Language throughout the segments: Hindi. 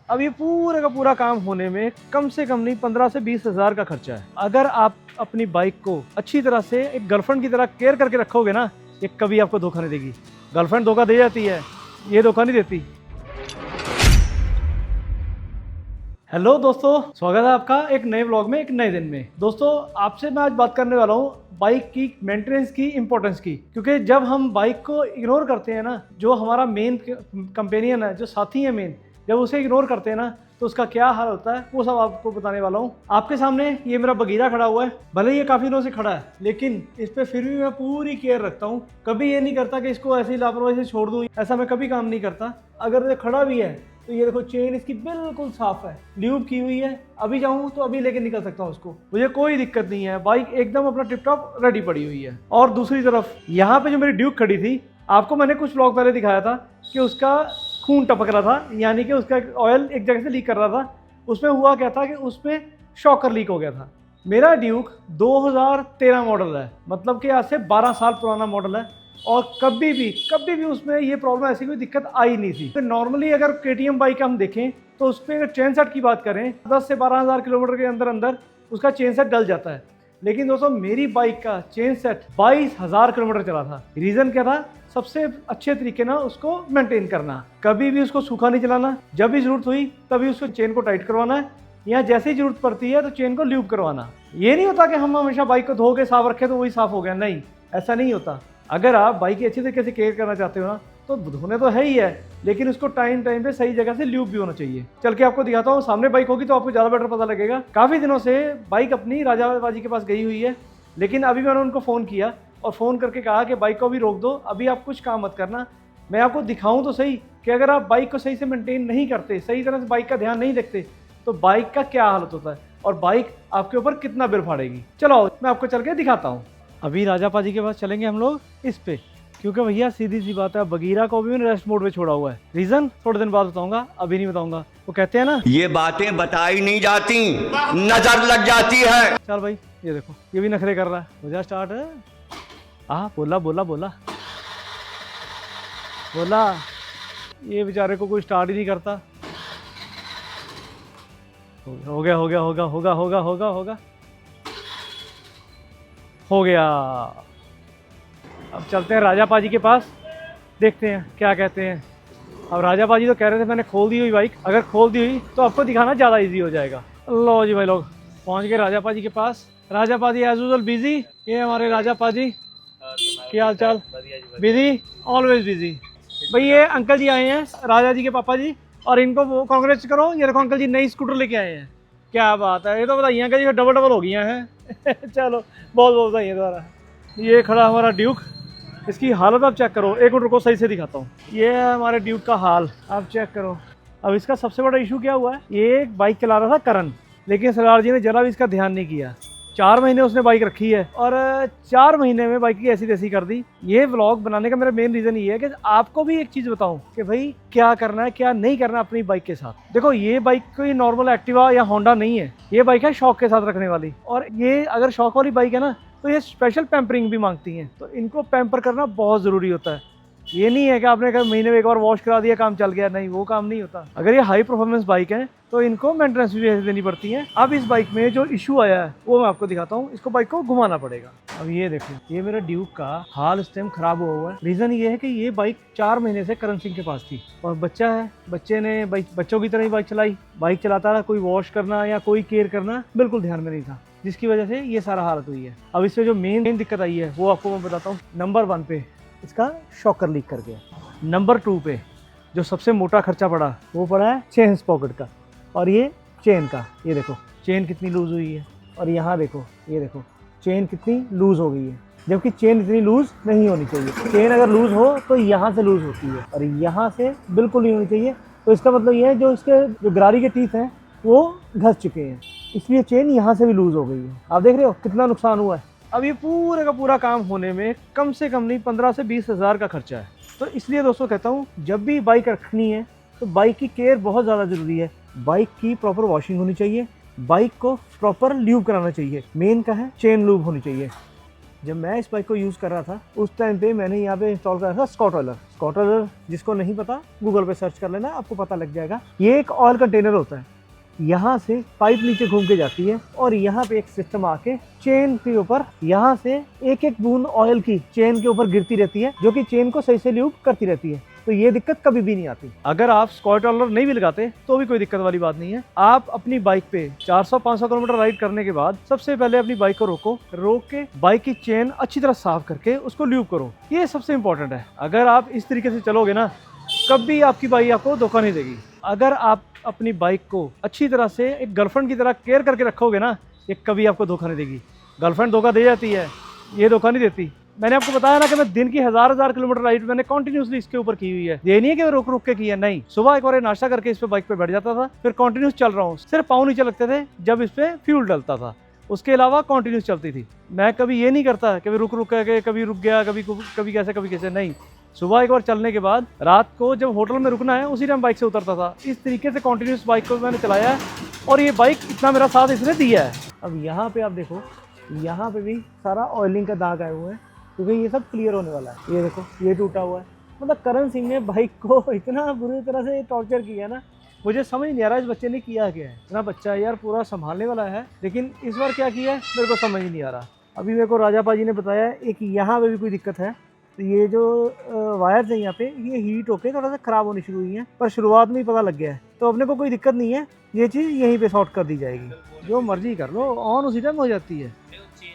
अब ये पूरे का पूरा काम होने में कम से कम नहीं 15 से 20 हज़ार का खर्चा है। अगर आप अपनी बाइक को अच्छी तरह से एक गर्लफ्रेंड की तरह केयर करके रखोगे ना, ये कभी आपको धोखा नहीं देगी। गर्लफ्रेंड धोखा दे जाती है, ये धोखा नहीं देती। हेलो दोस्तों, स्वागत है आपका एक नए व्लॉग में, एक नए दिन में। दोस्तों, आपसे मैं आज बात करने वाला हूँ बाइक की मेंटेनेंस की इंपॉर्टेंस की। क्योंकि जब हम बाइक को इग्नोर करते हैं ना, जो हमारा मेन कंपेनियन है, जो साथी है मेन, जब उसे इग्नोर करते हैं ना, तो उसका क्या हाल होता है वो सब आपको बताने वाला हूँ। आपके सामने ये मेरा बगीरा खड़ा हुआ है। भले ये काफ़ी दिनों से खड़ा है, लेकिन इस पर फिर भी मैं पूरी केयर रखता हूँ। कभी ये नहीं करता कि इसको ऐसे ही लापरवाही से छोड़ दूँ, ऐसा मैं कभी काम नहीं करता। अगर ये खड़ा भी है तो ये देखो, चेन इसकी बिल्कुल साफ है, ल्यूब की हुई है। अभी जाऊँ तो अभी लेके निकल सकता हूँ उसको, मुझे कोई दिक्कत नहीं है। बाइक एकदम अपना टिप टॉप रेडी पड़ी हुई है। और दूसरी तरफ यहाँ पे जो मेरी ड्यूक खड़ी थी, आपको मैंने कुछ व्लॉग पहले दिखाया था कि उसका खून टपक रहा था, यानी कि उसका ऑयल एक जगह से लीक कर रहा था। उसमें हुआ क्या था कि उसमें शॉकर लीक हो गया था। मेरा ड्यूक 2013 मॉडल है, मतलब कि आज से 12 साल पुराना मॉडल है, और कभी भी उसमें ये प्रॉब्लम, ऐसी कोई दिक्कत आई नहीं थी। तो नॉर्मली अगर केटीएम बाइक हम देखें तो उस पर अगर चेन सेट की बात करें, 10 से 12 हज़ार किलोमीटर के अंदर अंदर उसका चेन सेट डल जाता है। लेकिन दोस्तों, मेरी बाइक का चेन सेट 22,000 किलोमीटर चला था। रीज़न क्या था? सबसे अच्छे तरीके ना उसको मेंटेन करना, कभी भी उसको सूखा नहीं चलाना, जब भी जरूरत हुई तभी उसको चेन को टाइट करवाना है, या जैसे ही जरूरत पड़ती है तो चेन को ल्यूब करवाना। ये नहीं होता कि हम हमेशा बाइक को धो के साफ रखें तो वही साफ हो गया, नहीं, ऐसा नहीं होता। अगर आप बाइक की अच्छी तरीके से केयर करना चाहते हो ना, तो धोने तो है ही है, लेकिन उसको टाइम पे सही जगह से ल्यूब भी होना चाहिए। चल के आपको दिखाता हूँ, सामने बाइक होगी तो आपको ज़्यादा बेटर पता लगेगा। काफ़ी दिनों से बाइक अपनी राजाबाजी के पास गई हुई है, लेकिन अभी मैंने उनको फ़ोन किया और फ़ोन करके कहा कि बाइक को भी रोक दो, अभी आप कुछ काम मत करना। मैं आपको दिखाऊं तो सही कि अगर आप बाइक को सही से मेंटेन नहीं करते, सही तरह से बाइक का ध्यान नहीं रखते, तो बाइक का क्या हालत होता है और बाइक आपके ऊपर कितना बिल फाड़ेगी। चलो मैं आपको चल के दिखाता हूँ। अभी राजापा जी के पास चलेंगे हम लोग इस पे, क्योंकि भैया सीधी सी बात है, बगीरा को भी मैंने रेस्ट मोड पे छोड़ा हुआ है। रीज़न थोड़े दिन बाद बताऊंगा, अभी नहीं बताऊंगा। वो कहते हैं ना, ये बातें बताई नहीं जाती, नजर लग जाती है। चल भाई, ये देखो, ये भी नखरे कर रहा है। हो जा स्टार्ट है। बोला बोला बोला बोला, ये बेचारे को कोई स्टार्ट ही नहीं करता। हो गया हो गया होगा होगा होगा होगा होगा हो गया। अब चलते हैं राजापा जी के पास, देखते हैं क्या कहते हैं। अब राजापा जी तो कह रहे थे मैंने खोल दी हुई बाइक, अगर खोल दी हुई तो आपको दिखाना ज़्यादा इजी हो जाएगा। लो जी भाई, लोग पहुंच गए राजापा जी के पास। राजापा जी एज यूजुअल बिजी। ये हमारे राजापा जी, क्या हाल चाल? Busy, always busy. भाई ये अंकल जी आए हैं, राजा जी के पापा जी, और इनको वो कांग्रेस करो। ये देखो अंकल जी नई स्कूटर लेके आए हैं। क्या बात है, ये तो बताइए अंकल जी, डबल डबल हो गई हैं। चलो बहुत बहुत बताइए दोबारा। ये खड़ा हमारा ड्यूक, इसकी हालत आप चेक करो। एक मिनट रुको, सही से दिखाता हूँ। ये है हमारे ड्यूक का हाल, आप चेक करो। अब इसका सबसे बड़ा इशू क्या हुआ है, ये एक बाइक चला रहा था करण, लेकिन सरदार जी ने जरा भी इसका ध्यान नहीं किया। 4 महीने उसने बाइक रखी है और 4 महीने में बाइक की ऐसी तैसी कर दी। ये व्लॉग बनाने का मेरा मेन रीज़न ये है कि आपको भी एक चीज़ बताऊं कि भाई क्या करना है क्या नहीं करना अपनी बाइक के साथ। देखो, ये बाइक कोई नॉर्मल एक्टिवा या होंडा नहीं है, ये बाइक है शौक के साथ रखने वाली। और ये अगर शौक वाली बाइक है ना, तो ये स्पेशल पैम्परिंग भी मांगती हैं, तो इनको पैम्पर करना बहुत ज़रूरी होता है। ये नहीं है कि आपने महीने में एक बार वॉश करा दिया काम चल गया, नहीं, वो काम नहीं होता। अगर ये हाई परफॉर्मेंस बाइक है तो इनको मेंटेनेंस भी देनी पड़ती है। अब इस बाइक में जो इशू आया है वो मैं आपको दिखाता हूँ। इसको बाइक को घुमाना पड़ेगा। अब ये देखो, ये मेरा ड्यूक का हाल इस टाइम खराब हुआ हुआ है। रीज़न ये है कि ये बाइक 4 महीने से करण सिंह के पास थी, और बच्चा है, बच्चे ने बच्चों की तरह ही बाइक चलाई। बाइक चलाता रहा, कोई वॉश करना या कोई केयर करना बिल्कुल ध्यान में नहीं था, जिसकी वजह से ये सारा हालत हुई है। अब इससे जो मेन दिक्कत आई है वो आपको मैं बताता हूँ। नंबर 1 पे इसका शॉकर लीक कर गया। नंबर 2 पे जो सबसे मोटा खर्चा पड़ा वो पड़ा है चेन स्पॉकेट का, और ये चेन का। ये देखो चेन कितनी लूज़ हुई है, और यहाँ देखो, ये देखो चेन कितनी लूज़ हो गई है, जबकि चेन इतनी लूज़ नहीं होनी चाहिए। चेन अगर लूज़ हो तो यहाँ से लूज़ होती है, और यहाँ से बिल्कुल नहीं होनी चाहिए। तो इसका मतलब ये है जो इसके जो गरारी के टीथ हैं वो घस चुके हैं, इसलिए चेन यहाँ से भी लूज़ हो गई है। आप देख रहे हो कितना नुकसान हुआ है। अब ये पूरे का पूरा काम होने में कम से कम नहीं 15 से 20 हज़ार का खर्चा है। तो इसलिए दोस्तों कहता हूँ, जब भी बाइक रखनी है तो बाइक की केयर बहुत ज़्यादा ज़रूरी है। बाइक की प्रॉपर वॉशिंग होनी चाहिए, बाइक को प्रॉपर ल्यूब कराना चाहिए, मेन का है चेन लूब होनी चाहिए। जब मैं इस बाइक को यूज़ कर रहा था उस टाइम पे मैंने यहाँ पे इंस्टॉल करा था स्कॉट ऑयलर। स्कॉटर जिसको नहीं पता गूगल पे सर्च कर लेना, आपको पता लग जाएगा। ये एक ऑयल कंटेनर होता है, यहाँ से पाइप नीचे घूम के जाती है और यहाँ पे एक सिस्टम आके चेन के ऊपर यहाँ से एक एक बूंद ऑयल की चेन के ऊपर गिरती रहती है, जो कि चेन को सही से ल्यूब करती रहती है। तो ये दिक्कत कभी भी नहीं आती। अगर आप स्कॉट रोलर नहीं भी लगाते तो भी कोई दिक्कत वाली बात नहीं है। आप अपनी बाइक पे 400-500 किलोमीटर राइड करने के बाद सबसे पहले अपनी बाइक को रोक के बाइक की चेन अच्छी तरह साफ करके उसको ल्यूब करो। ये सबसे इंपॉर्टेंट है। अगर आप इस तरीके से चलोगे ना, कभी आपकी बाइक आपको धोखा नहीं देगी। अगर आप अपनी बाइक को अच्छी तरह से एक गर्लफ्रेंड की तरह केयर करके रखोगे ना, ये कभी आपको धोखा नहीं देगी। गर्लफ्रेंड धोखा दे जाती है, ये धोखा नहीं देती। मैंने आपको बताया ना कि मैं दिन की हजार किलोमीटर राइड मैंने कंटिन्यूसली इसके ऊपर की हुई है। ये नहीं है कि रुक के की है, नहीं। सुबह एक बार नाश्ता करके इस पे बाइक पे बैठ जाता था, फिर कंटिन्यूस चल रहा हूँ। सिर्फ पाँव नीचे लगते थे जब इस पे फ्यूल डलता था, उसके अलावा कंटिन्यूस चलती थी। मैं कभी ये नहीं करता कि रुक के कभी रुक गया, कभी कैसे नहीं। सुबह एक बार चलने के बाद रात को जब होटल में रुकना है उसी टाइम बाइक से उतरता था। इस तरीके से कंटिन्यूस बाइक को मैंने चलाया है और ये बाइक इतना मेरा साथ इसने दिया है। अब यहाँ पे आप देखो, यहाँ पे भी सारा ऑयलिंग का दाग आए हुए हैं, क्योंकि ये सब क्लियर होने वाला है। ये देखो, ये टूटा हुआ है। मतलब करण सिंह ने बाइक को इतना बुरी तरह से टॉर्चर किया ना, मुझे समझ नहीं आ रहा इस बच्चे ने किया क्या है। इतना बच्चा है यार, पूरा संभालने वाला है, लेकिन इस बार क्या किया है मेरे को समझ नहीं आ रहा। अभी मेरे को राजा पाजी ने बताया एक यहाँ पे भी कोई दिक्कत है। तो ये जो वायर्स है यहाँ पे, ये हीट होके थोड़ा सा खराब होनी शुरू हुई हैं, पर शुरुआत में ही पता लग गया है। तो अपने को कोई दिक्कत नहीं है, ये चीज़ यहीं पे सॉर्ट कर दी जाएगी। जो मर्जी कर लो, ऑन उसी टाइम हो जाती है।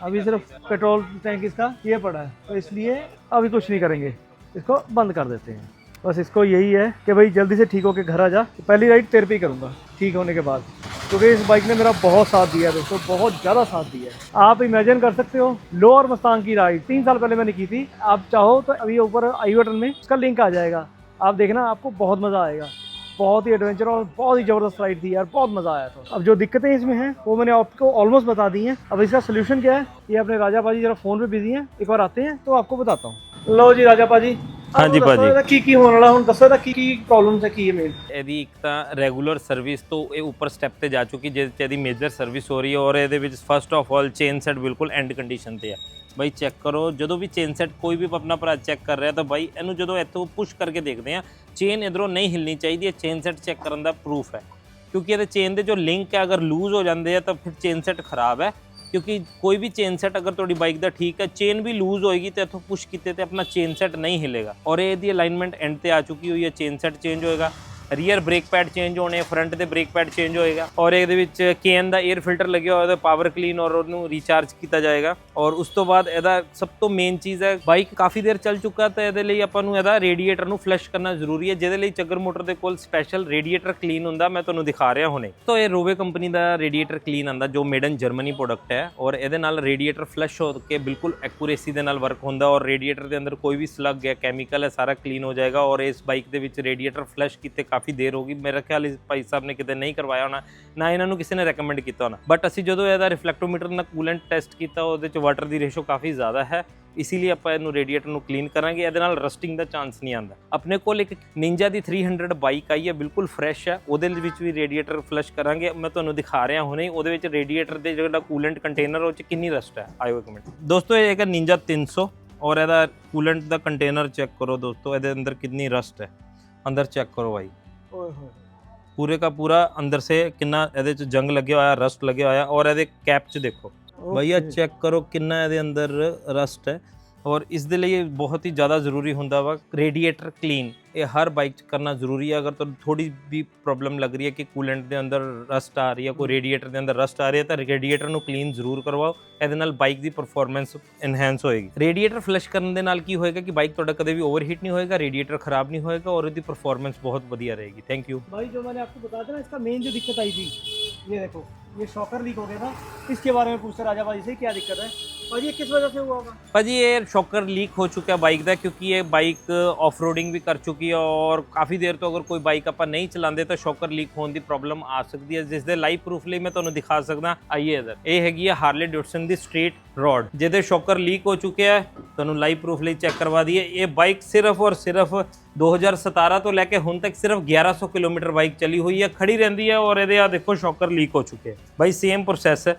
अभी सिर्फ पेट्रोल टैंक इसका ये पड़ा है, तो इसलिए अभी कुछ नहीं करेंगे, इसको बंद कर देते हैं। बस इसको यही है कि भाई जल्दी से ठीक होके घर आ जा। तो पहली राइड तेरे पे ही करूँगा ठीक होने के बाद, क्योंकि इस बाइक ने मेरा बहुत साथ दिया है दोस्तों, बहुत ज़्यादा साथ दिया है। आप इमेजिन कर सकते हो, लोअर मस्तांग की राइड 3 साल पहले मैंने की थी। आप चाहो तो अभी ऊपर आई बटन में उसका लिंक आ जाएगा, आप देखना, आपको बहुत मज़ा आएगा। बहुत ही एडवेंचर और बहुत ही ज़बरदस्त राइड थी यार, बहुत मज़ा आया था। अब जो दिक्कतें इसमें हैं वो मैंने आपको ऑलमोस्ट बता दी हैं। अब इसका सोल्यूशन क्या है, ये अपने राजा पाजी जरा फ़ोन पे बिजी हैं, एक बार आते हैं तो आपको बताता हूँ। लो जी राजा पाजी। हाँ जी भाजी, की होने वाला हूँ, दसो की प्रॉब्लम्स है की है मेन। ਇਹਦੀ ਇੱਕ ਤਾਂ ਰੈਗੂਲਰ ਸਰਵਿਸ ਤੋਂ ਇਹ ਉੱਪਰ ਸਟੈਪ ਤੇ ਜਾ ਚੁੱਕੀ, ਜਿਹਦੇ 'ਚ ਇਹਦੀ ਮੇਜਰ ਸਰਵਿਸ ਹੋ ਰਹੀ ਹੈ। ਔਰ ਇਹਦੇ ਵਿੱਚ first of all chain set ਬਿਲਕੁਲ ਐਂਡ ਕੰਡੀਸ਼ਨ ਤੇ ਹੈ। ਬਾਈ ਚੈੱਕ ਕਰੋ, ਜਦੋਂ ਵੀ ਚੇਨ ਸੈਟ ਕੋਈ ਵੀ ਆਪਣਾ ਭਰਾ ਚੈੱਕ ਕਰ ਰਿਹਾ ਤਾਂ ਬਾਈ ਇਹਨੂੰ ਜਦੋਂ ਇੱਥੋਂ ਪੁਸ਼ ਕਰਕੇ ਦੇਖਦੇ ਆ, ਚੇਨ ਇਧਰੋਂ ਨਹੀਂ ਹਿਲਣੀ ਚਾਹੀਦੀ ਹੈ। ਚੇਨ ਸੈਟ ਚੈੱਕ ਕਰਨ ਦਾ ਪ੍ਰੂਫ ਹੈ, ਕਿਉਂਕਿ ਇਹਦੇ ਚੇਨ ਦੇ ਜੋ ਲਿੰਕ ਹੈ ਅਗਰ ਲੂਜ਼ ਹੋ ਜਾਂਦੇ ਆ ਤਾਂ ਫਿਰ ਚੇਨ ਸੈਟ ਖਰਾਬ ਹੈ। क्योंकि कोई भी चेन सेट अगर थोड़ी बाइक का ठीक है, चेन भी लूज होएगी तो इतों पुश किते ते अपना चेन सेट नहीं हिलेगा। और ये अलाइनमेंट एंड ते आ चुकी हुई है, चेन सेट चेंज होएगा, रीयर ब्रेक पैड चेंज होने, फ्रंट के ब्रेक पैड चेंज होएगा। और ये केन का एयर फिल्टर लगे हुआ, पावर क्लीन और उन्होंने रिचार्ज किया जाएगा। और उस तो बाद ਇਹਦਾ सब तो मेन चीज़ है, बाइक काफ़ी देर चल चुका तो ये ਆਪਾਂ ਨੂੰ ਇਹਦਾ रेडिएटर ਨੂੰ फ्लश करना जरूरी है, ਜਿਹਦੇ ਲਈ ਚੱਗਰ ਮੋਟਰ ਦੇ ਕੋਲ स्पैशल रेडिएटर क्लीन ਹੁੰਦਾ। मैं ਤੁਹਾਨੂੰ ਦਿਖਾ ਰਿਹਾ ਹੁਣੇ। तो ये रोवे कंपनी का रेडिएटर क्लीन आंदा, जो मेड इन जर्मनी प्रोडक्ट है। और ਇਹਦੇ ਨਾਲ रेडिएटर फ्लश हो के बिल्कुल एक्यूरेसी ਦੇ ਨਾਲ वर्क ਹੁੰਦਾ। और रेडिएटर के अंदर कोई भी स्लग है, कैमिकल है, सारा क्लीन हो जाएगा। और इस बाइक ਦੇ ਵਿੱਚ रेडिएटर फ्लश ਕੀਤੇ काफ़ी देर होगी। मेरा ख्याल इस भाई साहब ने कितने नहीं करवाया होना, ना इन्होंने किसी ने रेकमेंड किया होना। बट असी जो ਇਹਦਾ रिफ्लैक्टोमीटर ਨਾਲ कूलेंट टेस्ट किया, ਉਹਦੇ ਚ वाटर की रेशो काफ़ी ज़्यादा है, इसीलिए ਆਪਾਂ ਇਹਨੂੰ रेडिएटर ਨੂੰ क्लीन करांगे। ਇਹਦੇ ਨਾਲ ਰਸਟਿੰਗ ਦਾ ਚਾਂਸ ਨਹੀਂ ਆਂਦਾ। ਆਪਣੇ ਕੋਲ ਇੱਕ ਨਿੰਜਾ ਦੀ 300 ਬਾਈਕ ਆਈ ਹੈ, ਬਿਲਕੁਲ ਫਰੈਸ਼ ਹੈ। ਉਹਦੇ ਵਿੱਚ ਵੀ ਰੇਡੀਏਟਰ ਫਲਸ਼ ਕਰਾਂਗੇ। ਮੈਂ ਤੁਹਾਨੂੰ ਦਿਖਾ ਰਿਹਾ ਹੁਣੇ, ਉਹਦੇ ਵਿੱਚ ਰੇਡੀਏਟਰ ਦੇ ਜਿਹੜਾ ਕੂਲੈਂਟ ਕੰਟੇਨਰ ਉਹ ਚ ਕਿੰਨੀ ਰਸਟ ਹੈ, ਆਇਓ ਇੱਕ ਮਿੰਟ। ਦੋਸਤੋ ਇਹ ਹੈਗਾ ਨਿੰਜਾ 300 और ਇਹਦਾ ਕੂਲੈਂਟ ਦਾ ਕੰਟੇਨਰ ਚੈੱਕ ਕਰੋ ਦੋਸਤੋ, ਇਹਦੇ ਅੰਦਰ ਕਿੰਨੀ ਰਸਟ ਹੈ। अंदर चेक करो भाई, पूरे का पूरा अंदर से कितना ਇਹਦੇ ਚ जंग लगे होया, रस्ट लगे होया। और ਇਹਦੇ कैप च देखो भैया, चेक करो कितना ਇਹਦੇ अंदर रस्ट है। और इस दे लिए बहुत ही ज़्यादा जरूरी होंदा वा रेडिएटर क्लीन, ये हर बाइक करना जरूरी है। अगर तो थोड़ी भी प्रॉब्लम लग रही है कि कूलेंट के अंदर रस्ट आ रही है, कोई रेडिएटर के अंदर रस्ट आ रही है, तो रेडिएटर ਨੂੰ क्लीन जरूर करवाओ। ਇਹਦੇ ਨਾਲ ਬਾਈਕ ਦੀ ਪਰਫਾਰਮੈਂਸ ਇਨਹੈਂਸ ਹੋਏਗੀ। ਰੇਡੀਏਟਰ ਫਲਸ਼ ਕਰਨ ਦੇ ਨਾਲ ਕੀ ਹੋਏਗਾ ਕਿ ਬਾਈਕ ਤੁਹਾਡਾ ਕਦੇ ਵੀ ओवरहीट नहीं होएगा, रेडिएटर खराब नहीं होएगा और इसकी परफॉर्मेंस बहुत बढ़िया रहेगी। थैंक यू भाई। जो मैंने आपको बताया था ना, इसका मेन जो दिक्कत आई थी, ये देखो, ये शॉकर लीक हो गया था। इसके बारे में पूछते राजा भाई से क्या दिक्कत है और ये किस वजह से हुआ होगा। भाजी ये शॉकर लीक हो चुका है बाइक का, क्योंकि ये बाइक ऑफ रोडिंग भी कर चुकी है। और काफ़ी देर तो अगर कोई बाइक आप नहीं चलाते तो शॉकर लीक होने की प्रॉब्लम आ सकती है, जिसके लाइव प्रूफ लिए मैं तुम्हें दिखा सकता। आइए इधर, ये हैगी है हार्ले डेविडसन की स्ट्रेट रॉड, ਜਿਹਦੇ शॉकर लीक हो चुके हैं, ਤੁਹਾਨੂੰ ਲਾਈਵ ਪ੍ਰੂਫ ਲਈ ਚੈੱਕ ਕਰਵਾ ਦਈਏ। ਇਹ ਬਾਈਕ ਸਿਰਫ ਔਰ ਸਿਰਫ 2017 ਤੋਂ ਲੈ ਕੇ ਹੁਣ ਤੱਕ ਸਿਰਫ 1100 ਕਿਲੋਮੀਟਰ ਬਾਈਕ ਚਲੀ ਹੋਈ ਹੈ, ਖੜੀ ਰਹਿੰਦੀ ਹੈ। ਔਰ ਇਹਦੇ ਆ ਦੇਖੋ ਸ਼ੌਕਰ ਲੀਕ ਹੋ ਚੁੱਕੇ ਹੈ। ਬਾਈ ਸੇਮ ਪ੍ਰੋਸੈਸ ਹੈ,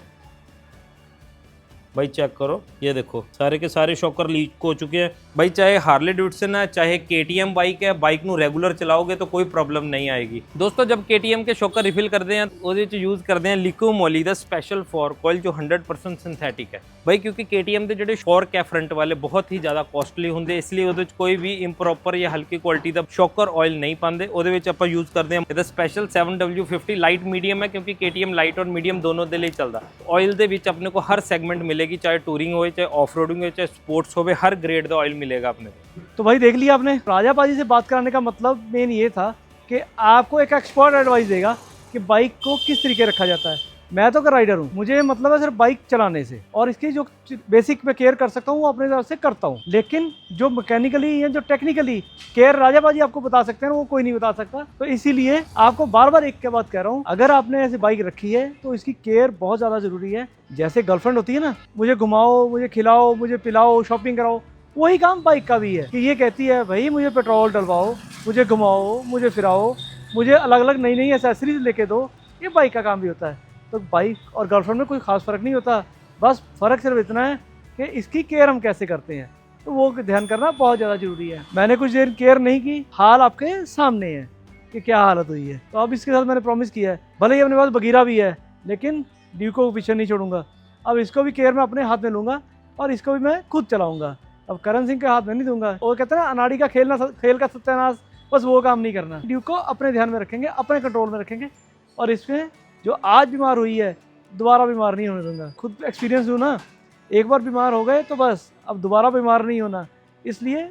भाई चेक करो, ये देखो सारे के सारे शॉकर लीक हो चुके हैं भाई। चाहे हार्ले डेविडसन है चाहे KTM बाइक है, बाइक ਨੂੰ रेगुलर चलाओगे तो कोई प्रॉब्लम नहीं आएगी। दोस्तों जब KTM के शॉकर रिफिल करते हैं ਉਹਦੇ ਚ यूज करते हैं लिक्विड मोली ਦਾ स्पेशल फॉर कॉइल जो 100% सिंथेटिक है भाई, क्योंकि KTM ਦੇ ਜਿਹੜੇ ਫੋਰਕ ਹੈ फ्रंट वाले बहुत ही ਜ਼ਿਆਦਾ ਕੋਸਟਲੀ ਹੁੰਦੇ, इसलिए ਉਹਦੇ ਚ ਕੋਈ ਵੀ ਇੰਪਰੋਪਰ ਜਾਂ ਹਲਕੀ ਕੁਆਲਿਟੀ ਦਾ ਸ਼ੌਕਰ ਆਇਲ ਨਹੀਂ ਪਾਉਂਦੇ। ਉਹਦੇ ਵਿੱਚ ਆਪਾਂ ਯੂਜ਼ ਕਰਦੇ ਹਾਂ ਇਹਦਾ ਸਪੈਸ਼ਲ 7W50 ਲਾਈਟ ਮੀਡੀਅਮ ਹੈ, ਕਿਉਂਕਿ KTM ਲਾਈਟ ਔਰ ਮੀਡੀਅਮ ਦੋਨੋਂ ਦੇ ਲਈ ਚੱਲਦਾ। ਆਇਲ ਦੇ ਵਿੱਚ ਆਪਣੇ को हर सेगमेंट मिलेगी, चाहे टूरिंग हो चाहे ऑफ रोडिंग हो चाहे स्पोर्ट्स हो, हर ग्रेड का ऑयल मिलेगा अपने को। तो भाई देख लिया आपने, राजा पाजी से बात कराने का मतलब मेन ये था कि आपको एक एक्सपर्ट एडवाइस देगा कि बाइक को किस तरीके रखा जाता है। मैं तो राइडर हूँ, मुझे मतलब है सिर्फ बाइक चलाने से, और इसकी जो बेसिक में केयर कर सकता हूँ वो अपने तरफ से करता हूँ, लेकिन जो मैकेनिकली या जो टेक्निकली केयर राजा बाजी आपको बता सकते हैं वो कोई नहीं बता सकता। तो इसीलिए आपको बार बार एक के बात कह रहा हूँ, अगर आपने ऐसी बाइक रखी है तो इसकी केयर बहुत ज़्यादा ज़रूरी है। जैसे गर्लफ्रेंड होती है ना, मुझे घुमाओ, मुझे खिलाओ, मुझे पिलाओ, शॉपिंग कराओ, वही काम बाइक का भी है कि ये कहती है भाई मुझे पेट्रोल डलवाओ, मुझे घुमाओ, मुझे फिराओ, मुझे अलग अलग नई नई एसेसरीज लेके दो। ये बाइक का काम भी होता है। तो बाइक और गर्लफ्रेंड में कोई खास फ़र्क नहीं होता, बस फ़र्क सिर्फ इतना है कि इसकी केयर हम कैसे करते हैं, तो वो ध्यान करना बहुत ज़्यादा ज़रूरी है। मैंने कुछ देर केयर नहीं की, हाल आपके सामने है कि क्या हालत हुई है। तो अब इसके साथ मैंने प्रॉमिस किया है, भले ही अपने पास बगीरा भी है लेकिन ड्यूको को पीछे नहीं छोड़ूंगा। अब इसको भी केयर मैं अपने हाथ में लूँगा और इसको भी मैं खुद चलाऊँगा। अब करण सिंह के हाथ में नहीं दूंगा। वो कहते हैं ना अनाड़ी का खेल का सत्यानाश, बस वो काम नहीं करना। ड्यूको अपने ध्यान में रखेंगे, अपने कंट्रोल में रखेंगे, और इसमें जो आज बीमार हुई है दोबारा बीमार नहीं होने दूंगा। खुद एक्सपीरियंस हूँ ना, एक बार बीमार हो गए तो बस अब दोबारा बीमार नहीं होना, इसलिए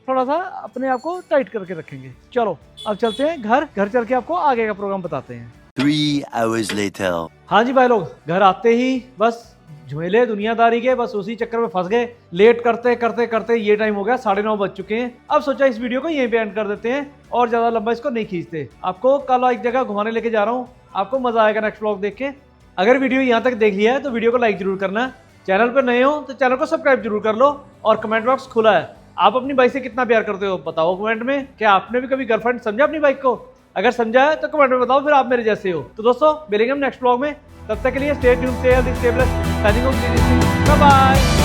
थोड़ा सा अपने आप को टाइट करके रखेंगे। चलो अब चलते हैं घर चल के आपको आगे का प्रोग्राम बताते हैं। 3 hours later. हाँ जी भाई लोग, घर आते ही बस झमेले दुनियादारी के, बस उसी चक्कर में फंस गए। लेट करते करते करते ये टाइम हो गया, 9:30 बज चुके हैं। अब सोचा इस वीडियो को यहीं पे एंड कर देते हैं और ज़्यादा लंबा इसको नहीं खींचते। आपको कल एक जगह घुमाने लेके जा रहा हूँ, आपको मजा आएगा नेक्स्ट व्लॉग देख के। अगर वीडियो यहाँ तक देख लिया है तो वीडियो को लाइक जरूर करना, चैनल पर नए हो तो चैनल को सब्सक्राइब जरूर कर लो, और कमेंट बॉक्स खुला है। आप अपनी बाइक से कितना प्यार करते हो बताओ कमेंट में। क्या आपने भी कभी गर्लफ्रेंड समझा अपनी बाइक को? अगर समझा है तो कमेंट में बताओ, फिर आप मेरे जैसे हो। तो दोस्तों मिलेंगे हम नेक्स्ट व्लॉग में, तब तक के लिए stay tuned, stay healthy, stay blessed, signing off, bye bye.